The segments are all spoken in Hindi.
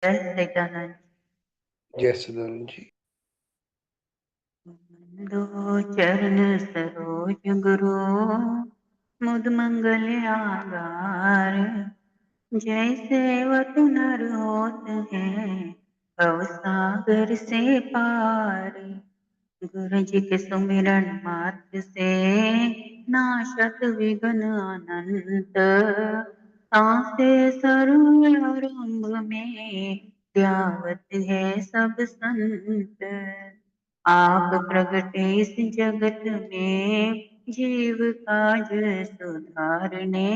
जय सच्चिदानंद। जय सदानंद जी। दो चरण सरोज गुरु मुद मंगल आगार, जैसे वत नर होत है भव सागर से पार। गुरु जी के सुमिरन मात्र से नाशत विघ्न अनंत, तासे सर्व आरंभ में ध्यावत है सब संत। आप प्रगटे इस जगत में जीव काज सुधारने,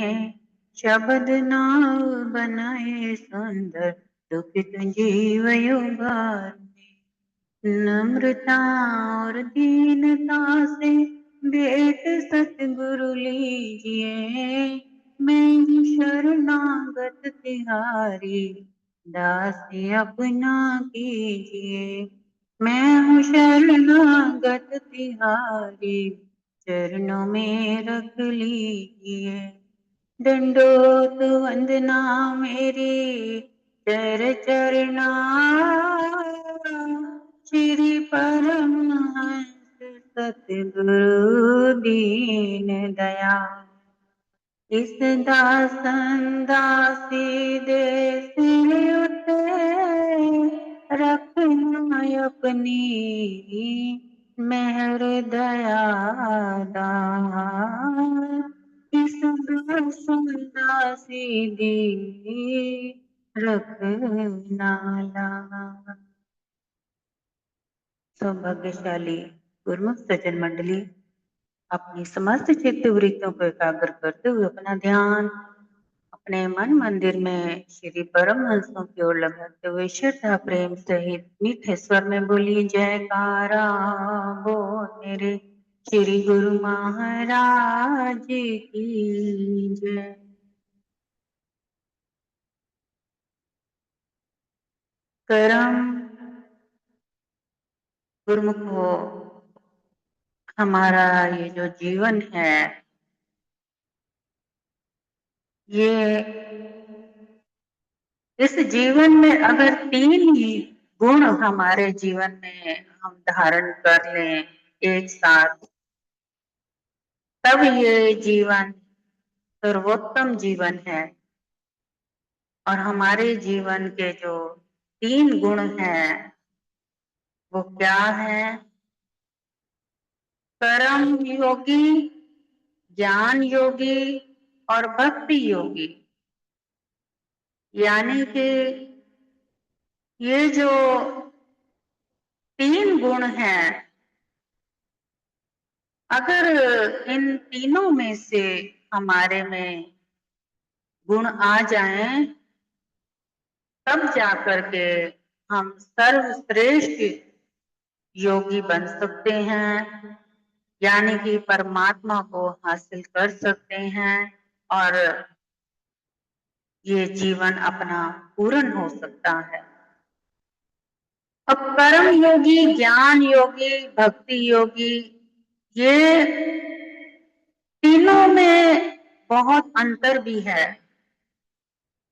शब्द नाव बनाए सुंदर दुखित जीव उबारने। नम्रता और दीनता से भेंट सतगुरु लीजिए, मैं हूँ शरणागत तिहारी दासी अपना कीजिए। मैं हूँ शरणागत तिहारी चरणों में रख लीजिए। दंडोत वंदना मेरी चर चरणा, श्री परमहंस सतगुरु दीन दयाल। इस दासन दासी देश उते रखना अपनी मेहर दया दान। इस दासन दासी दी रखना लान। सौभाग्यशाली गुरुमुख सज्जन मंडली, अपनी समस्त चित्त वृत्तियों को एकाग्र करते हुए अपना ध्यान अपने मन मंदिर में श्री परमहंसों की ओर लगाते हुए श्रद्धा प्रेम सहित मीठे स्वर में बोलिए जयकारा बोल मेरे श्री गुरु महाराज की जय। करम गुरुमुख हो, हमारा ये जो जीवन है ये इस जीवन में अगर तीन ही गुण हमारे जीवन में हम धारण कर लें एक साथ, तब ये जीवन सर्वोत्तम जीवन है। और हमारे जीवन के जो तीन गुण हैं वो क्या है? कर्म योगी, ज्ञान योगी और भक्ति योगी। यानी कि ये जो तीन गुण हैं, अगर इन तीनों में से हमारे में गुण आ जाएं, तब जाकर के हम सर्वश्रेष्ठ योगी बन सकते हैं, यानी कि परमात्मा को हासिल कर सकते हैं और ये जीवन अपना पूर्ण हो सकता है। अब कर्म योगी, ज्ञान योगी, भक्ति योगी, ये तीनों में बहुत अंतर भी है।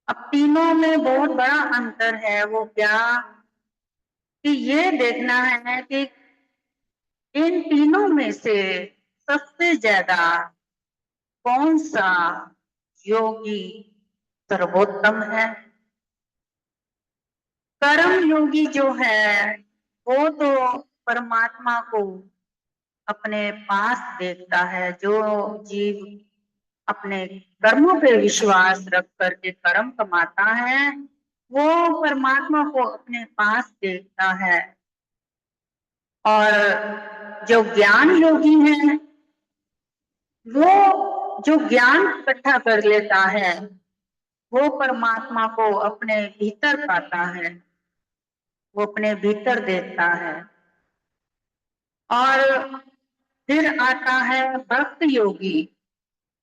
अब तीनों में बहुत बड़ा अंतर है, वो क्या कि ये देखना है कि इन तीनों में से सबसे ज्यादा कौन सा योगी सर्वोत्तम है। कर्म योगी जो है वो तो परमात्मा को अपने पास देखता है। जो जीव अपने कर्मों पे विश्वास रख करके कर्म कमाता है, वो परमात्मा को अपने पास देखता है। और जो ज्ञान योगी है वो जो ज्ञान इकट्ठा कर लेता है वो परमात्मा को अपने भीतर पाता है, वो अपने भीतर देखता है। और फिर आता है भक्ति योगी।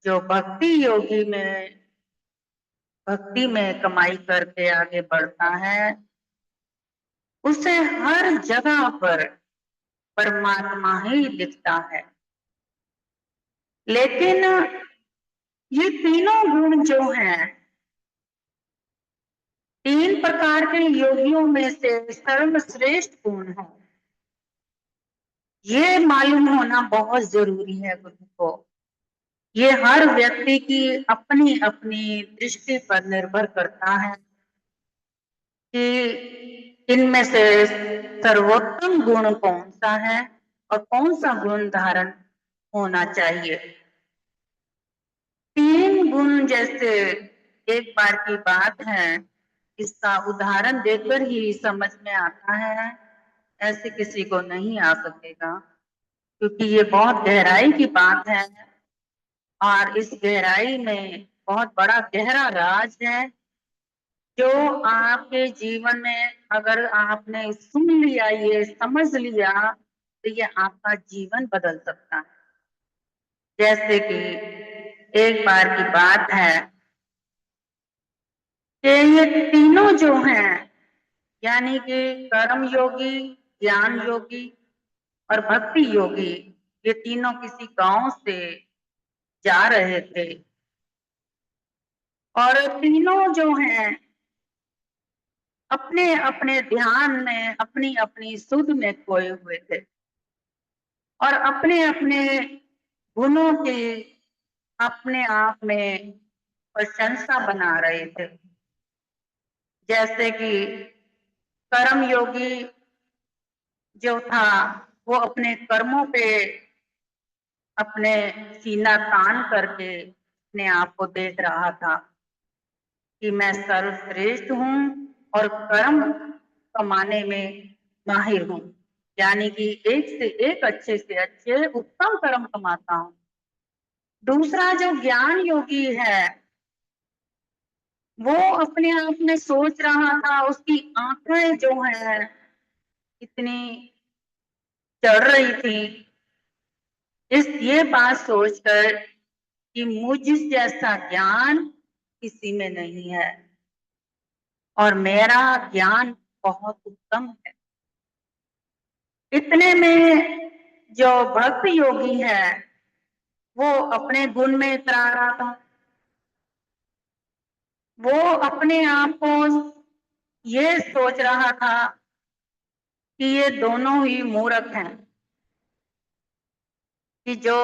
जो भक्ति योगी में भक्ति में कमाई करके आगे बढ़ता है, उसे हर जगह पर परमात्मा ही दिखता है। लेकिन ये तीनों गुण जो हैं तीन प्रकार के योगियों में से सर्वश्रेष्ठ कौन है, ये मालूम होना बहुत जरूरी है गुरु को। ये हर व्यक्ति की अपनी अपनी दृष्टि पर निर्भर करता है कि इनमें से सर्वोत्तम गुण कौन सा है और कौन सा गुण धारण होना चाहिए। तीन गुण जैसे एक बार की बात है, इसका उदाहरण देकर ही समझ में आता है, ऐसे किसी को नहीं आ सकेगा, क्योंकि ये बहुत गहराई की बात है और इस गहराई में बहुत बड़ा गहरा राज है, जो आपके जीवन में अगर आपने सुन लिया, ये समझ लिया, तो ये आपका जीवन बदल सकता है। जैसे कि एक बार की बात है कि ये तीनों जो हैं, यानी कि कर्म योगी, ज्ञान योगी और भक्ति योगी, ये तीनों किसी गांव से जा रहे थे और तीनों जो हैं अपने अपने ध्यान में अपनी अपनी सुध में खोए हुए थे और अपने अपने गुणों की अपने आप में प्रशंसा बना रहे थे। जैसे कि कर्म योगी जो था, वो अपने कर्मों पे अपने सीना तान करके अपने आप को देख रहा था कि मैं सर्वश्रेष्ठ हूँ और कर्म कमाने में माहिर हूँ, यानी कि एक से एक अच्छे से अच्छे उत्तम कर्म कमाता हूँ। दूसरा जो ज्ञान योगी है, वो अपने आप में सोच रहा था, उसकी आंखें जो है इतनी चढ़ रही थी इस ये बात सोचकर कि मुझ जैसा ज्ञान किसी में नहीं है और मेरा ज्ञान बहुत उत्तम है। इतने में जो भक्त योगी है, वो अपने गुण में इतरा रहा था। वो अपने आप को ये सोच रहा था कि ये दोनों ही मूर्ख हैं, कि जो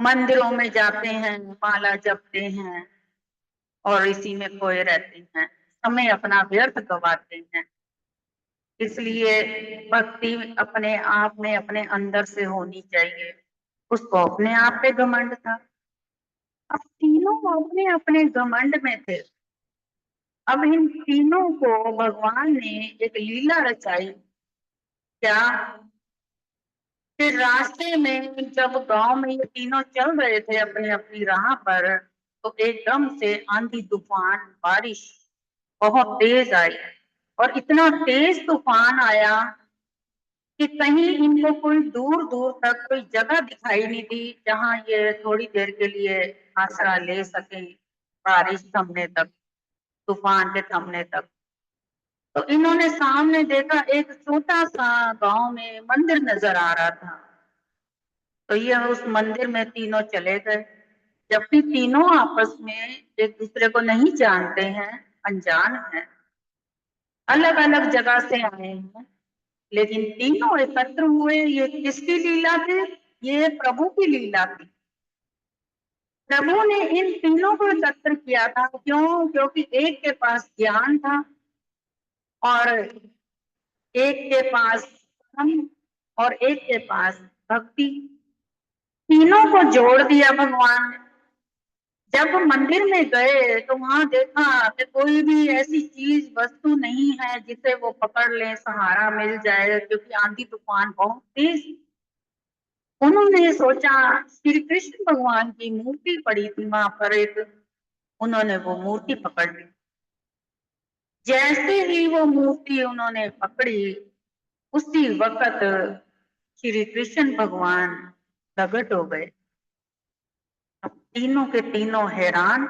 मंदिरों में जाते हैं, माला जपते हैं और इसी में खोए रहते हैं, समय अपना व्यर्थ गवाते हैं। इसलिए भक्ति अपने आप में अपने अंदर से होनी चाहिए। उसको अपने आप पे घमंड था। अब तीनों अपने अपने घमंड में थे। अब इन तीनों को भगवान ने एक लीला रचाई। क्या? फिर रास्ते में जब गांव में ये तीनों चल रहे थे अपनी अपनी राह पर, तो एकदम से आंधी तूफान बारिश बहुत तेज आई और इतना तेज तूफान आया कि कहीं इनको कोई दूर दूर तक कोई जगह दिखाई नहीं दी जहां ये थोड़ी देर के लिए आसरा ले सके, बारिश थमने तक, तूफान के थमने तक। तो इन्होंने सामने देखा, एक छोटा सा गांव में मंदिर नजर आ रहा था। तो ये उस मंदिर में तीनों चले गए, जबकि तीनों आपस में एक दूसरे को नहीं जानते हैं, अनजान हैं, अलग अलग जगह से आए हैं, लेकिन तीनों एकत्र हुए। ये किसकी लीला थी? ये प्रभु की लीला थी। प्रभु ने इन तीनों को एकत्र किया था। क्यों? क्योंकि एक के पास ज्ञान था और एक के पास कर्म और एक के पास भक्ति। तीनों को जोड़ दिया भगवान ने। जब मंदिर में गए तो वहां देखा कि कोई भी ऐसी चीज वस्तु नहीं है जिसे वो पकड़ ले, सहारा मिल जाए, क्योंकि आंधी तूफान बहुत तेज। उन्होंने सोचा, श्री कृष्ण भगवान की मूर्ति पड़ी थी वहां पर एक, उन्होंने वो मूर्ति पकड़ ली। जैसे ही वो मूर्ति उन्होंने पकड़ी, उसी वक्त श्री कृष्ण भगवान प्रकट हो गए। अब तीनों के तीनों हैरान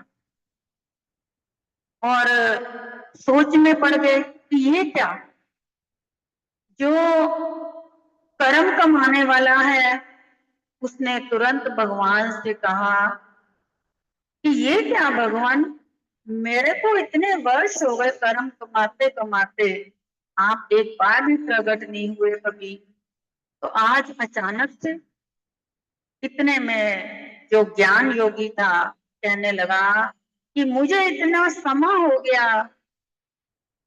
और सोच में पड़ गए कि ये क्या, जो कर्म कमाने वाला है उसने तुरंत भगवान से कहा कि ये क्या भगवान, मेरे को इतने वर्ष हो गए कर्म कमाते कमाते, आप एक बार भी प्रकट नहीं हुए कभी, तो आज अचानक से इतने में जो ज्ञान योगी था कहने लगा कि मुझे इतना समय हो गया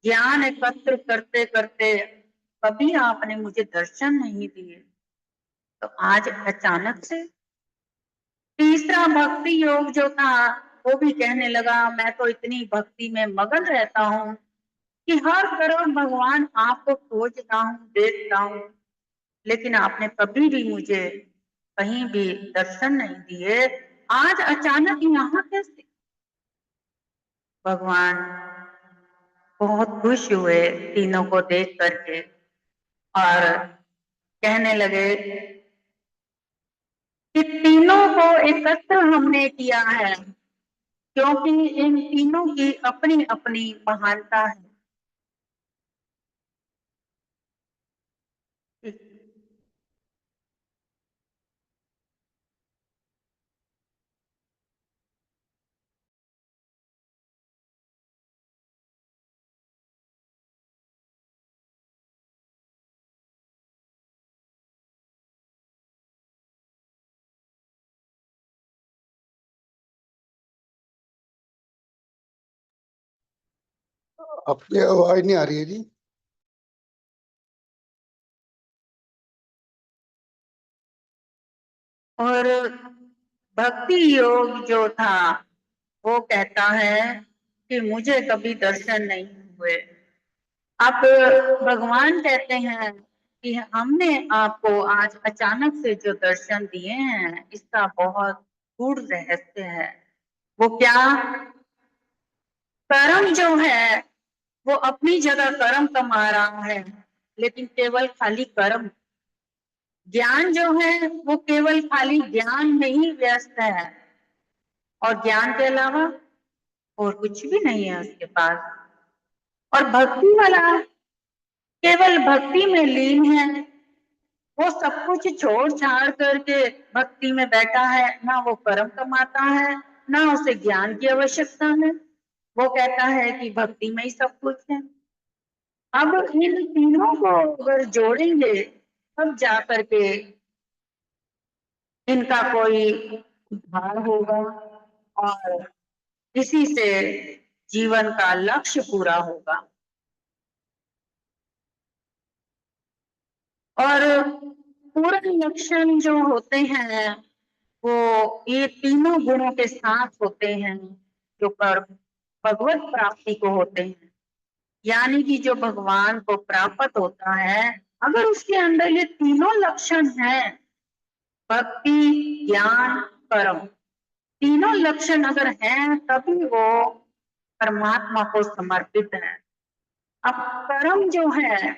ज्ञान एकत्र करते करते, कभी आपने मुझे दर्शन नहीं दिए, तो आज अचानक से तीसरा भक्ति योग जो था वो भी कहने लगा मैं तो इतनी भक्ति में मगन रहता हूँ कि हर तरफ भगवान आपको खोजता हूँ, देखता हूँ, लेकिन आपने कभी भी मुझे कहीं भी दर्शन नहीं दिए, आज अचानक यहाँ कैसे? भगवान बहुत खुश हुए तीनों को देख करके और कहने लगे कि तीनों को एकत्र हमने किया है क्योंकि इन तीनों की अपनी अपनी महानता है। आपकी आवाज नहीं आ रही है जी। और भक्ति योग जो था वो कहता है कि मुझे कभी दर्शन नहीं हुए। अब भगवान कहते हैं कि हमने आपको आज अचानक से जो दर्शन दिए हैं इसका बहुत गूढ़ रहस्य है। वो क्या? कर्म जो है वो अपनी जगह कर्म कमा रहा है, लेकिन केवल खाली कर्म। ज्ञान जो है वो केवल खाली ज्ञान में ही व्यस्त है और ज्ञान के अलावा और कुछ भी नहीं है उसके पास। और भक्ति वाला केवल भक्ति में लीन है, वो सब कुछ छोड़ छाड़ करके भक्ति में बैठा है, ना वो कर्म कमाता है ना उसे ज्ञान की आवश्यकता है। वो कहता है कि भक्ति में ही सब कुछ है। अब इन तीनों को अगर जोड़ेंगे तब जा करके इनका कोई उद्धार होगा और इसी से जीवन का लक्ष्य पूरा होगा। और पूर्ण लक्षण जो होते हैं वो ये तीनों गुणों के साथ होते हैं जो पर भगवत प्राप्ति को होते हैं, यानी कि जो भगवान को प्राप्त होता है अगर उसके अंदर ये तीनों लक्षण हैं, भक्ति ज्ञान कर्म, तीनों लक्षण अगर हैं तभी वो परमात्मा को समर्पित है। अब कर्म जो है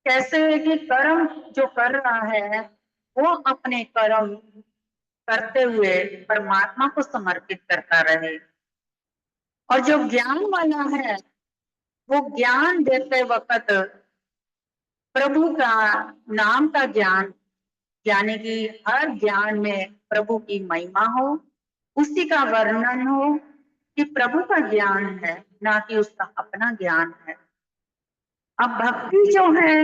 कैसे है कि कर्म जो कर रहा है वो अपने कर्म करते हुए परमात्मा को समर्पित करता रहे, और जो ज्ञान वाला है वो ज्ञान देते वक्त प्रभु का नाम का ज्ञान, यानी कि हर ज्ञान में प्रभु की महिमा हो, उसी का वर्णन हो कि प्रभु का ज्ञान है ना कि उसका अपना ज्ञान है। अब भक्ति जो है,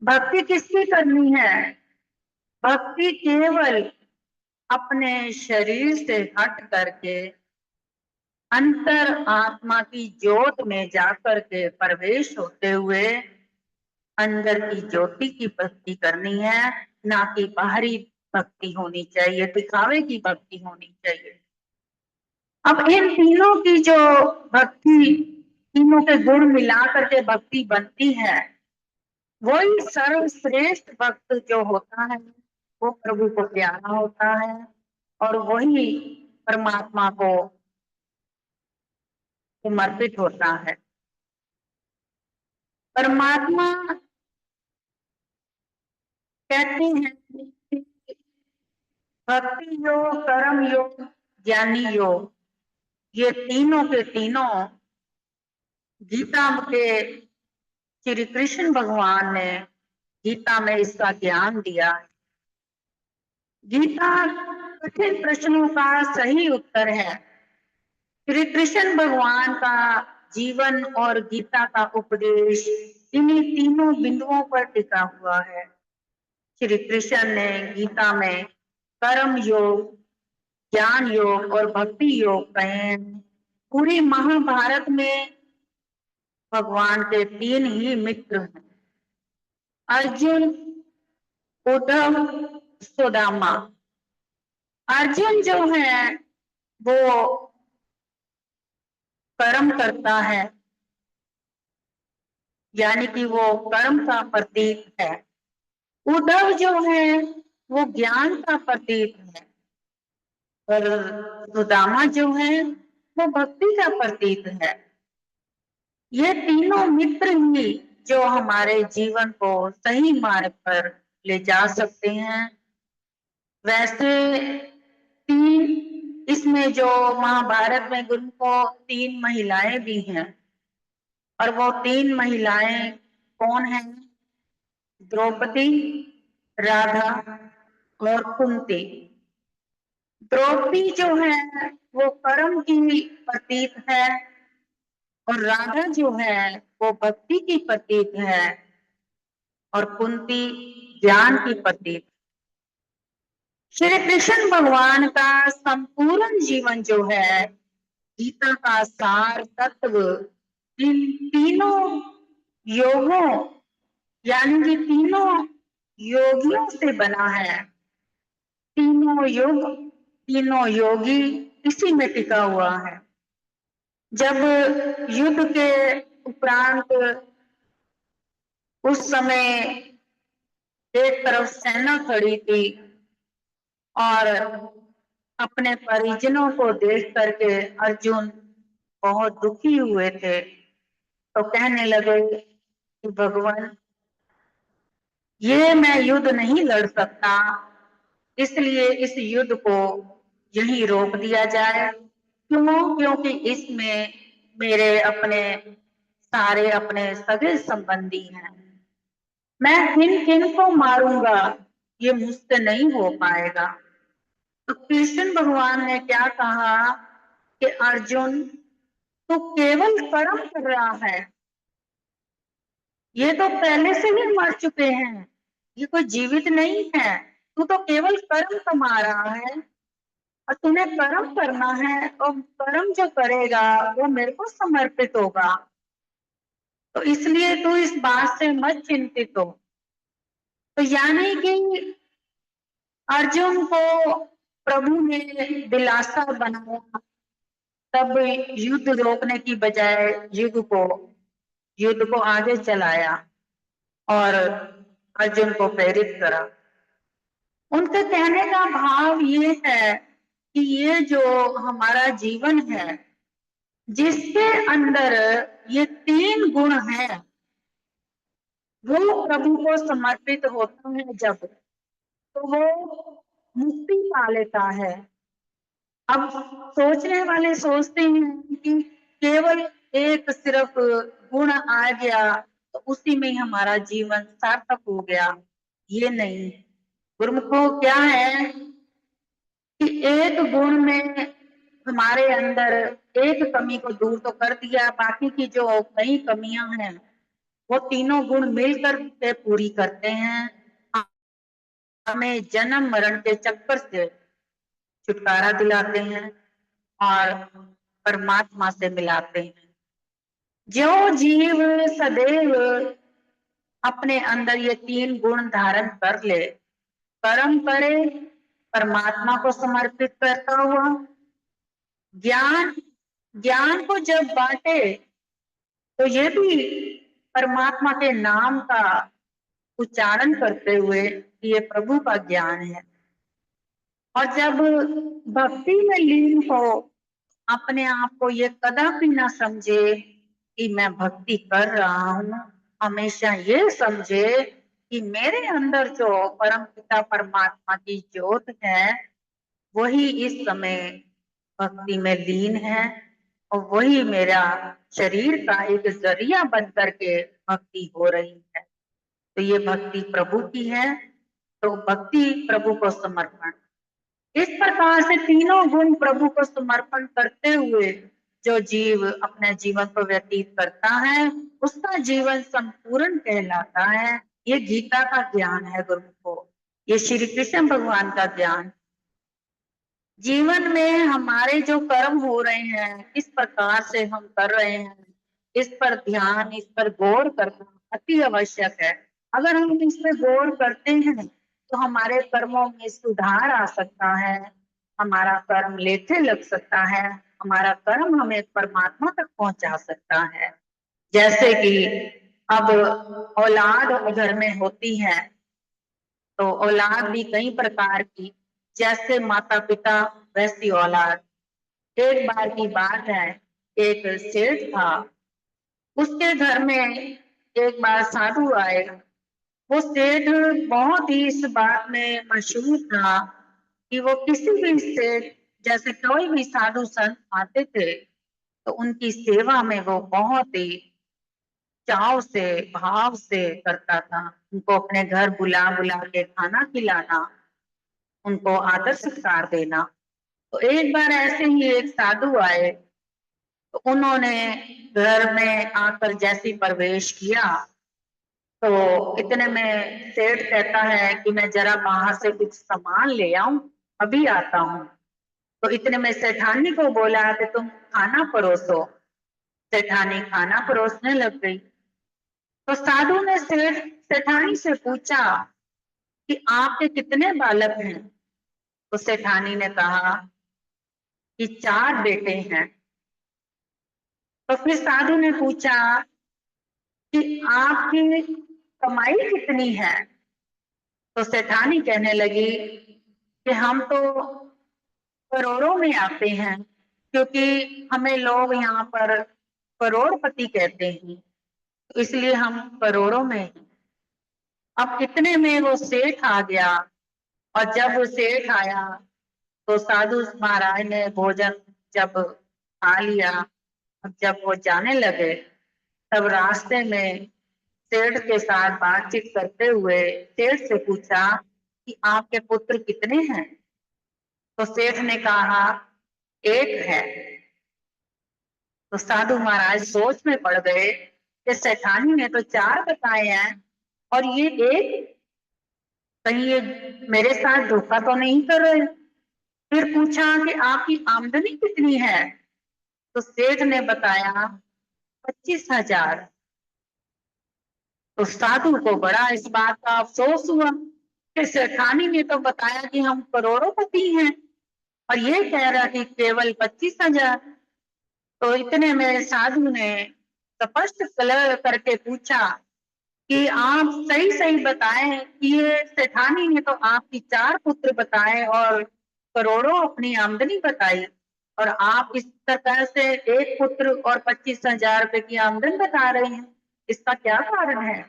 भक्ति किसकी करनी है? भक्ति केवल अपने शरीर से हट करके अंतर आत्मा की ज्योत में जाकर के प्रवेश होते हुए अंदर की ज्योति की भक्ति करनी है, ना कि बाहरी भक्ति होनी चाहिए, दिखावे की भक्ति होनी चाहिए। अब इन तीनों की जो भक्ति, तीनों के गुण मिला करके भक्ति बनती है, वही सर्वश्रेष्ठ भक्त जो होता है वो प्रभु को प्यारा होता है और वही परमात्मा को समर्पित होता है। परमात्मा कहते हैं कि भक्ति योग कर्म योग ज्ञानी योग, ये तीनों के तीनों गीता के श्री कृष्ण भगवान ने गीता में इसका ज्ञान दिया। गीता कठिन प्रश्नों का सही उत्तर है। श्री कृष्ण भगवान का जीवन और गीता का उपदेश इन्हीं तीनों बिंदुओं पर टिका हुआ है। श्री कृष्ण ने गीता में कर्म योग, ज्ञान योग और भक्ति योग कहे हैं। पूरी महाभारत में भगवान के तीन ही मित्र हैं, अर्जुन, उद्धव, सुदामा। अर्जुन जो है वो कर्म करता है, यानी कि वो कर्म का प्रतीक है। उद्धव जो है वो ज्ञान का प्रतीक है, और सुदामा जो है वो भक्ति का प्रतीक है। ये तीनों मित्र ही जो हमारे जीवन को सही मार्ग पर ले जा सकते हैं। वैसे तीन, इसमें जो महाभारत में गुरु को तीन महिलाएं भी हैं, और वो तीन महिलाएं कौन हैं? द्रौपदी, राधा और कुंती। द्रौपदी जो है वो कर्म की प्रतीक है, और राधा जो है वो भक्ति की प्रतीक है, और कुंती ज्ञान की प्रतीक। श्री कृष्ण भगवान का संपूर्ण जीवन जो है, गीता का सार तत्व इन तीनों योगों, यानी कि तीनों योगियों से बना है। तीनों योग, तीनों योगी इसी में टिका हुआ है। जब युद्ध के उपरांत उस समय एक तरफ सेना खड़ी थी, और अपने परिजनों को देख करके अर्जुन बहुत दुखी हुए थे, तो कहने लगे कि भगवान, ये मैं युद्ध नहीं लड़ सकता, इसलिए इस युद्ध को यहीं रोक दिया जाए। क्यों? क्योंकि इसमें मेरे अपने सारे अपने सगे संबंधी हैं। मैं किन किन को मारूंगा, ये मुझसे नहीं हो पाएगा। तो कृष्ण भगवान ने क्या कहा कि अर्जुन, तू केवल कर्म कर रहा है, ये तो पहले से ही मर चुके हैं, ये कोई जीवित नहीं है। तू तो केवल कर्म कमा रहा है, और तूने कर्म करना है, और कर्म जो करेगा वो मेरे को समर्पित होगा। तो इसलिए तू इस बात से मत चिंतित हो। तो यानी कि अर्जुन को प्रभु ने दिलासा बनाया, तब युद्ध रोकने की बजाय युद्ध को आगे चलाया और अर्जुन को प्रेरित करा। उनके कहने का भाव ये है कि ये जो हमारा जीवन है, जिसके अंदर ये तीन गुण हैं, वो प्रभु को समर्पित होता है जब, तो वो मुक्ति पा लेता है। अब सोचने वाले सोचते हैं कि केवल एक सिर्फ गुण आ गया तो उसी में ही हमारा जीवन सार्थक हो गया। ये नहीं, गुरुमुखों क्या है कि एक गुण में हमारे अंदर एक कमी को दूर तो कर दिया, बाकी की जो कई कमियां हैं वो तीनों गुण मिलकर के पूरी करते हैं, हमें जन्म मरण के चक्कर से छुटकारा दिलाते हैं और परमात्मा से मिलाते हैं। जो जीव सदैव अपने अंदर ये तीन गुण धारण कर ले, कर्म करे परमात्मा को समर्पित करता हुआ, ज्ञान को जब बांटे तो ये भी परमात्मा के नाम का उच्चारण करते हुए कि ये प्रभु का ज्ञान है, और जब भक्ति में लीन हो, अपने आप को ये कदापि ना समझे कि मैं भक्ति कर रहा हूँ, हमेशा ये समझे कि मेरे अंदर जो परम पिता परमात्मा की ज्योत है, वही इस समय भक्ति में लीन है, और वही मेरा शरीर का एक जरिया बन करके भक्ति हो रही है। तो ये भक्ति प्रभु की है, तो भक्ति प्रभु को समर्पण। इस प्रकार से तीनों गुण प्रभु को समर्पण करते हुए जो जीव अपने जीवन को व्यतीत करता है उसका जीवन संपूर्ण कहलाता है। ये गीता का ज्ञान है गुरुमुखो, ये श्री कृष्ण भगवान का ज्ञान। जीवन में हमारे जो कर्म हो रहे हैं, किस प्रकार से हम कर रहे हैं, इस पर ध्यान, इस पर गौर करना अति आवश्यक है। अगर हम इस पर गौर करते हैं तो हमारे कर्मों में सुधार आ सकता है, हमारा कर्म लेखे लग सकता है, हमारा कर्म हमें परमात्मा तक पहुंचा सकता है। जैसे कि अब औलाद घर में होती है तो औलाद भी कई प्रकार की, जैसे माता पिता वैसी औलाद। एक बार की बात है, एक सेठ था, उसके घर में एक बार साधु आए। वो सेठ बहुत ही इस बात में मशहूर था कि वो किसी भी सेठ, जैसे कोई भी साधु संत आते थे तो उनकी सेवा में वो बहुत ही चाव से, भाव से करता था। उनको अपने घर बुला बुला के खाना खिलाना, उनको आदर सत्कार देना। तो एक बार ऐसे ही एक साधु आए, तो उन्होंने घर में आकर जैसी प्रवेश किया तो इतने में सेठ कहता है कि मैं जरा बाहर से कुछ सामान ले आऊं, अभी आता हूं। तो इतने में सेठानी को बोला कि तुम खाना परोसो। सेठानी खाना परोसने लग गई। तो साधु ने सेठानी से पूछा कि आपके कितने बालक हैं? तो सेठानी ने कहा कि 4 बेटे हैं। तो फिर साधु ने पूछा कि आपकी कमाई कितनी है? तो सेठानी कहने लगी कि हम तो करोड़ों में आते हैं, क्योंकि हमें लोग यहाँ पर करोड़पति कहते हैं, तो इसलिए हम करोड़ों में हैं। अब इतने में वो सेठ आ गया, और जब वो सेठ आया तो साधु महाराज ने भोजन जब खा लिया, अब जब वो जाने लगे तब रास्ते में सेठ के साथ बातचीत करते हुए सेठ से पूछा कि आपके पुत्र कितने हैं? तो सेठ ने कहा 1 है। तो साधु महाराज सोच में पड़ गए कि सेठानी ने तो 4 बताए हैं और ये 1, कहीं ये मेरे साथ धोखा तो नहीं कर रहे। फिर पूछा कि आपकी आमदनी कितनी है? तो सेठ ने बताया 25,000। तो साधु को बड़ा इस बात का अफसोस हुआ कि सेठानी ने तो बताया कि हम करोड़ोंपति हैं और ये कह रहा कि केवल 25,000। तो इतने में साधु ने स्पष्ट करके पूछा कि आप सही सही बताएं कि ये सेठानी ने तो आपकी 4 पुत्र बताए और करोड़ों अपनी आमदनी बताई, और आप इस प्रकार से 1 पुत्र और 25,000 रुपए की आमदनी बता रहे हैं, इसका क्या कारण है?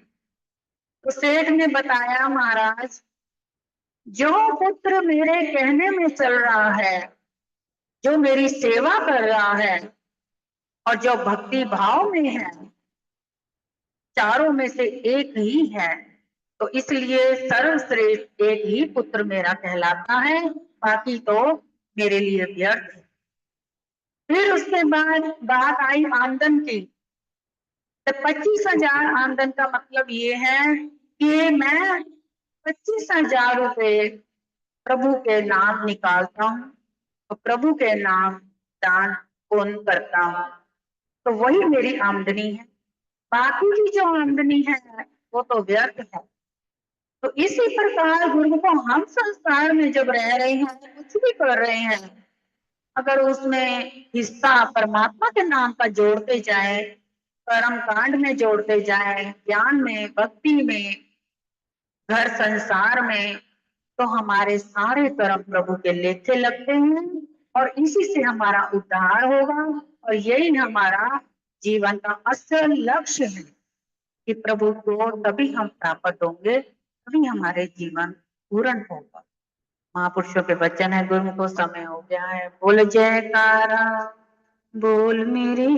तो सेठ ने बताया, महाराज, जो पुत्र मेरे कहने में चल रहा है, जो मेरी सेवा कर रहा है और जो भक्ति भाव में है, चारों में से एक ही है, तो इसलिए सर्वश्रेष्ठ एक ही पुत्र मेरा कहलाता है, बाकी तो मेरे लिए व्यर्थ है। फिर उसके बाद बात आई आमदन की। तो 25,000 आमदन का मतलब ये है कि मैं 25,000 रुपए प्रभु के नाम निकालता हूँ और प्रभु के नाम दान पुण्य करता हूँ, तो वही मेरी आमदनी है। बाकी की जो आमदनी है वो तो व्यर्थ है। तो इसी प्रकार गुरु को हम संसार में जब रह रहे हैं, कुछ भी कर रहे हैं, अगर उसमें हिस्सा परमात्मा के नाम का जोड़ते जाए, कर्म कांड में जोड़ते जाए, ज्ञान में, भक्ति में, घर संसार में, तो हमारे सारे कर्म प्रभु के लेखे लगते हैं और इसी से हमारा उद्धार होगा। और यही हमारा जीवन का असल लक्ष्य है कि प्रभु को तभी हम प्राप्त होंगे, तभी हमारे जीवन पूर्ण होगा। महापुरुषों के वचन है, गुरु को समय हो गया है। बोल जयकारा, बोल मेरे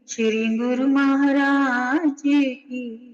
श्री गुरु महाराज की।